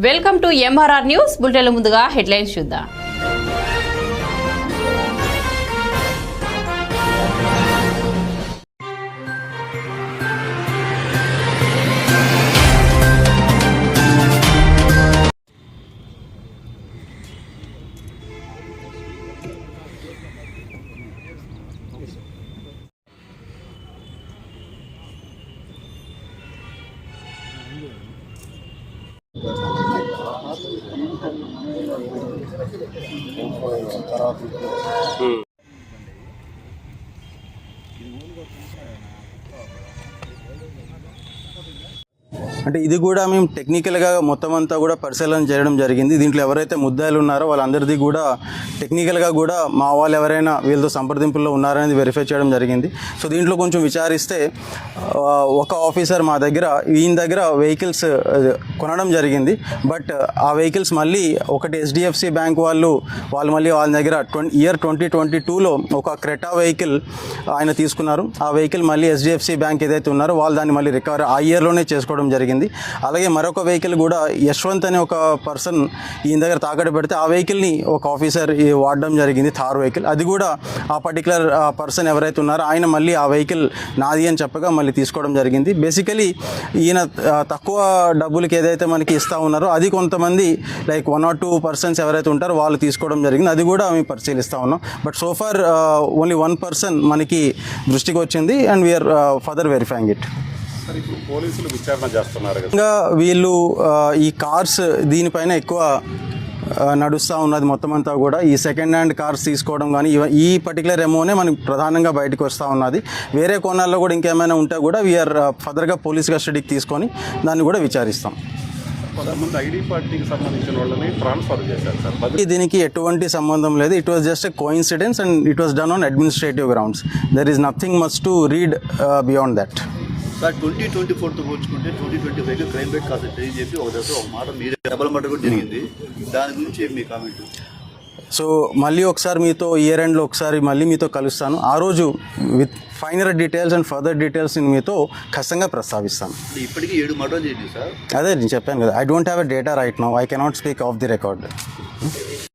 Welcome to MRR news బులెటిన్ల ముందుగా headlines చూద్దాం. అంటే ఇది కూడా మేము టెక్నికల్గా మొత్తం అంతా కూడా పరిశీలన చేయడం జరిగింది. దీంట్లో ఎవరైతే ముద్దాయిలు ఉన్నారో వాళ్ళందరిది కూడా టెక్నికల్గా కూడా మా వాళ్ళు ఎవరైనా వీళ్ళతో సంప్రదింపుల్లో ఉన్నారనేది వెరిఫై చేయడం జరిగింది. సో దీంట్లో కొంచెం విచారిస్తే ఒక ఆఫీసర్ మా దగ్గర ఈయన దగ్గర వెహికల్స్ కొనడం జరిగింది. బట్ ఆ వెహికల్స్ మళ్ళీ ఒకటి HDFC బ్యాంక్ వాళ్ళు మళ్ళీ వాళ్ళ దగ్గర ఇయర్ 2022లో ఒక క్రెటా వెహికల్ ఆయన తీసుకున్నారు. ఆ వెహికల్ మళ్ళీ HDFC బ్యాంక్ ఏదైతే ఉన్నారో వాళ్ళు దాన్ని మళ్ళీ రికవర్ ఆ ఇయర్లోనే చేసుకోవడం జరిగింది. అలాగే మరొక వెహికల్ కూడా యశ్వంత్ అనే ఒక పర్సన్ ఈయన దగ్గర తాకట్టు పెడితే ఆ వెహికల్ని ఒక ఆఫీసర్ వాడడం జరిగింది, థార్ వెహికల్. అది కూడా ఆ పర్టికులర్ పర్సన్ ఎవరైతే ఉన్నారో ఆయన మళ్ళీ ఆ వెహికల్ నాది అని చెప్పగా మళ్ళీ తీసుకోవడం జరిగింది. బేసికలీ ఈయన తక్కువ డబ్బులకి ఏదైతే మనకి ఇస్తూ ఉన్నారో అది కొంతమంది లైక్ 1 or 2 persons ఎవరైతే ఉంటారో వాళ్ళు తీసుకోవడం జరిగింది. అది కూడా మేము పరిశీలిస్తూ ఉన్నాం. But so far only 1 person మనకి దృష్టికి వచ్చింది and we are further verifying it. పోలీసులు విచారణ చేస్తున్నారు. ఇంకా వీళ్ళు ఈ కార్స్ దీనిపైన ఎక్కువ నడుస్తూ ఉన్నది మొత్తం అంతా కూడా. ఈ సెకండ్ హ్యాండ్ కార్స్ తీసుకోవడం కానీ ఈ పర్టికులర్ ఎమోనే మనకి ప్రధానంగా బయటకు వస్తూ ఉన్నది. వేరే కోణాల్లో కూడా ఇంకేమైనా ఉంటే కూడా వీఆర్ ఫర్దర్గా పోలీస్ కస్టడీకి తీసుకొని దాన్ని కూడా విచారిస్తాం. కొంతమంది ఐడి పార్టీకి సంబంధించిన వాళ్ళని ట్రాన్స్ఫర్ చేశారు సార్. దీనికి ఎటువంటి సంబంధం లేదు. It was just a coincidence and it was done on administrative grounds. There is nothing much to read beyond that. Sir 2024తో పోల్చుకుంటే 2025 క్రైమ్ రేట్ కాస్త చేంజ్ చెప్పి ఒక మాట మీరే డబల్ మాట కూడా జరిగింది. దాని గురించి మీ కామెంట్? సో మళ్ళీ ఒకసారి మీతో ఇయర్ ఎండ్లో ఒకసారి మళ్ళీ మీతో కలుస్తాను. ఆ రోజు with finer details and further details మీతో ఖచ్చితంగా ప్రస్తావిస్తాను. ఇప్పటికీ 7 మర్డర్లు చేయండి సార్. అదే నేను చెప్పాను కదా, I don't have a data right now. I cannot speak of the record.